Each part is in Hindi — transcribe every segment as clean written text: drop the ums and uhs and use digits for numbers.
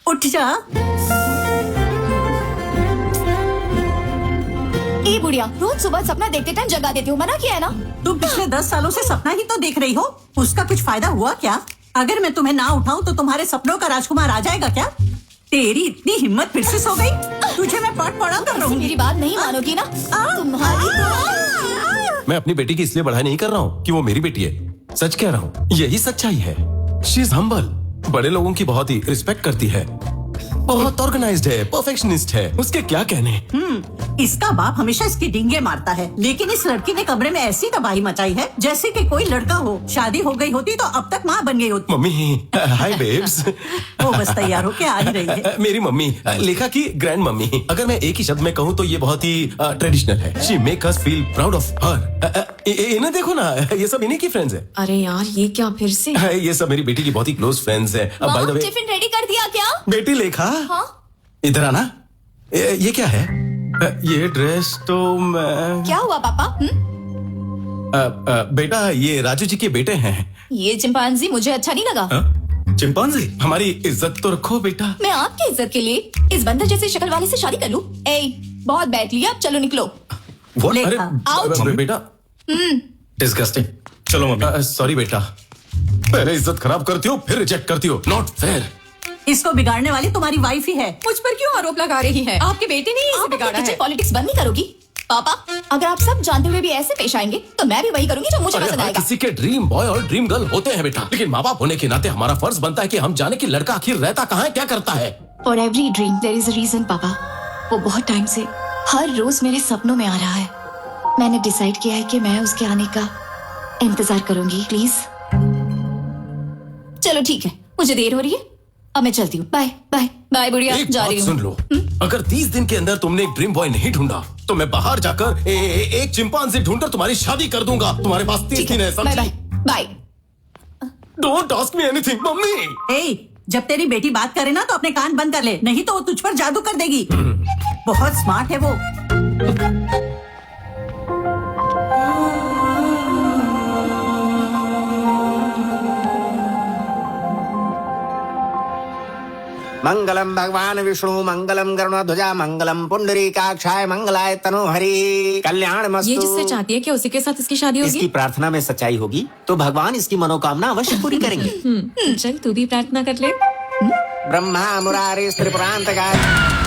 उठ जा। ए बुढ़िया, रोज सुबह सपना देखते टाइम जगा देती हूँ, मना किया है ना। तुम पिछले 10 सालों से सपना ही तो देख रही हो, उसका कुछ फायदा हुआ क्या? अगर मैं तुम्हें ना उठाऊं तो तुम्हारे सपनों का राजकुमार आ जाएगा क्या? तेरी इतनी हिम्मत फिर से सो गई? तुझे मैं पाठ पढ़ा कर रहूंगी। मेरी बात नहीं मानोगी ना तुम्हारी। मैं अपनी बेटी की इसलिए बढ़ाई नहीं कर रहा हूँ कि वो मेरी बेटी है, सच कह रहा हूँ, यही सच्चाई है। शी इज हम्बल, बड़े लोगों की बहुत ही रिस्पेक्ट करती है, बहुत ऑर्गेनाइज्ड है, परफेक्शनिस्ट है, उसके क्या कहने। इसका बाप हमेशा इसकी डींगे मारता है, लेकिन इस लड़की ने कमरे में ऐसी तबाही मचाई है जैसे कि कोई लड़का हो। शादी हो गई होती तो अब तक माँ बन गई होती। मम्मी, हाय बेब्स। वो बस तैयार होके आ ही रही है। मेरी मम्मी, लेखा की ग्रैंड मम्मी। अगर मैं एक ही शब्द में कहूँ तो ये बहुत ही ट्रेडिशनल है। She make us feel proud of her. इन्हें देखो ना, ये सब इन्हीं की फ्रेंड्स है। अरे यार, ये क्या फिर से? ये सब मेरी बेटी की बहुत ही क्लोज फ्रेंड्स है। By the way, tiffin ready कर दिया क्या? बेटी लेखा, हाँ? इधर आना। ये क्या है? ये ड्रेस तो मैं... क्या हुआ पापा? बेटा, ये राजू जी के बेटे हैं। ये चिंपांजी मुझे अच्छा नहीं लगा। चिंपांजी? हमारी इज्जत तो रखो बेटा। मैं आपकी इज्जत के लिए इस बंदर जैसे शक्ल वाले से शादी कर लूं? बहुत बैठ लिया, अब चलो निकलो। What? अरे Ouch. बेटा, डिस्गस्टिंग। चलो मम्मी। सॉरी बेटा, पहले इज्जत खराब करती हो फिर रिजेक्ट करती हो, नॉट फेयर। इसको बिगाड़ने वाली तुम्हारी वाइफ ही है। मुझ पर क्यों आरोप लगा रही है? आपके बेटे ने इसे बिगाड़ा है। पॉलिटिक्स बंद नहीं करोगी? पापा, अगर आप सब जानते हुए भी ऐसे पेश आएंगे तो मैं भी वही करूंगी जो मुझे पसंद आएगा। किसी के ड्रीम बॉय और ड्रीम गर्ल होते हैं बेटा, लेकिन माँ बाप होने के नाते हमारा फर्ज बनता है कि हम जाने कि लड़का आखिर रहता कहाँ है, क्या करता है। For every dream there is a reason papa. वो बहुत टाइम से हर रोज मेरे सपनों में आ रहा है। मैंने डिसाइड किया है कि मैं उसके आने का इंतजार करूंगी। प्लीज चलो ठीक है, मुझे देर हो रही है, अब मैं चलती हूँ। बाय बाय बाय बुढ़िया, एक जा बात रही हूँ। सुन लो, अगर 30 दिन के अंदर तुमने एक ड्रीम बॉय नहीं ढूंढा तो मैं बाहर जाकर एक चिंपांजी ढूंढकर तुम्हारी शादी कर दूंगा। तुम्हारे पास 30 दिन है, बाय बाय समझी? Bye. Don't ask me anything mummy. जब तेरी बेटी बात करे ना तो अपने कान बंद कर ले, नहीं तो वो तुझ पर जादू कर देगी। बहुत स्मार्ट है वो। मंगलम भगवान विष्णु, मंगलम गरुड़ध्वजा, मंगलम पुंडरीकाक्षाय, मंगलाय तनोहरि, कल्याणमस्तु। ये जिससे चाहती है कि उसी के साथ इसकी शादी होगी। इसकी प्रार्थना में सच्चाई होगी तो भगवान इसकी मनोकामना अवश्य पूरी करेंगे। चल तू भी प्रार्थना कर ले। ब्रह्मा मुरारी त्रिपुरांतकाय।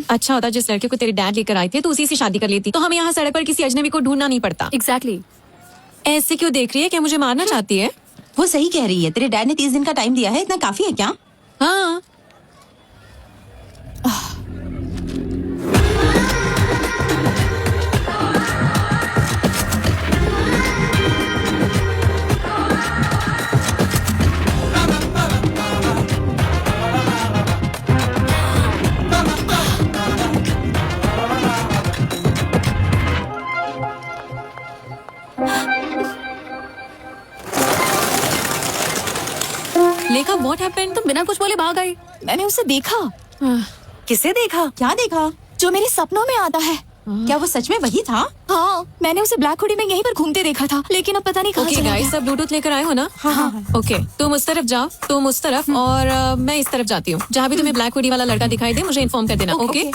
अच्छा होता जिस लड़के को तेरे डैड लेकर आए थे तो उसी से शादी कर लेती, तो हमें यहाँ सड़क पर किसी अजनबी को ढूंढना नहीं पड़ता। एग्जैक्टली। ऐसे क्यों देख रही है? क्या मुझे मारना चाहती है? वो सही कह रही है, तेरे डैड ने 30 दिन का टाइम दिया है, इतना काफी है क्या? हाँ। लेखा, व्हाट हैपेंड? तुम बिना कुछ बोले भाग गए। मैंने उसे देखा। किसे देखा? क्या देखा? जो मेरे सपनों में आता है। क्या वो सच में वही था? हाँ, मैंने उसे ब्लैक हुडी में यहीं पर घूमते देखा था, लेकिन अब पता नहीं कहाँ ओके चला गाइस, गया। सब ब्लूटूथ लेकर आए हो ना? हाँ। ओके, तुम उस तरफ जाओ, तुम उस तरफ, और मैं इस तरफ जाती हूँ। जहाँ भी तुम्हें ब्लैक हुडी वाला लड़का दिखाई दे मुझे इन्फॉर्म कर देना। ओके?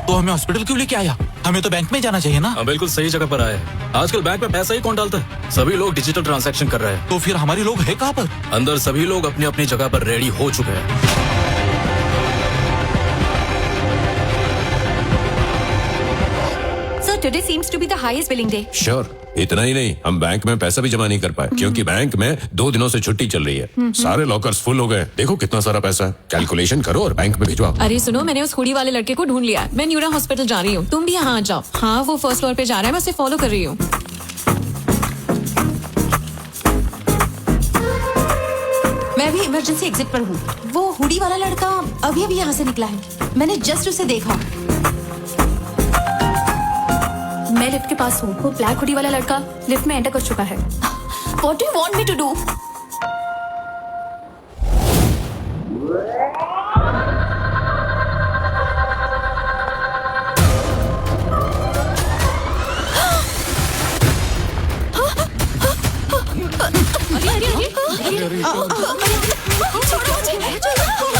तो हमें हॉस्पिटल क्यों लेके आया? हमें तो बैंक में जाना चाहिए ना? हाँ, बिल्कुल सही जगह पर आए। आजकल बैंक में पैसा ही कौन डालता है? सभी लोग डिजिटल ट्रांजैक्शन कर रहे हैं। तो फिर हमारे लोग है कहाँ पर? अंदर सभी लोग अपनी अपनी जगह पर रेडी हो चुके हैं। So today seems to be the highest billing day. Sure, इतना ही नहीं, हम बैंक में पैसा भी जमा नहीं कर पाए क्योंकि बैंक में 2 दिनों से छुट्टी चल रही है। सारे लॉकर्स फुल हो गए। देखो कितना सारा पैसा है, कैलकुलेशन करो और बैंक में भिजवाओ। अरे सुनो, मैंने उस हुडी वाले लड़के को ढूंढ लिया है। मैं न्यूरा हॉस्पिटल जा रही हूँ, तुम भी यहाँ आ जाओ। हाँ, वो फर्स्ट फ्लोर पे जा रहा है, मैं उसे फॉलो कर रही हूँ। मैं भी इमरजेंसी एग्जिट पर हूँ। वो हुडी वाला लड़का अभी अभी यहाँ से निकला है, मैंने जस्ट उसे देखा। मैं लिफ्ट के पास हूँ। वो ब्लैक हुडी वाला लड़का लिफ्ट में एंटर कर चुका है। What do you want me to do? छोड़ो मुझे।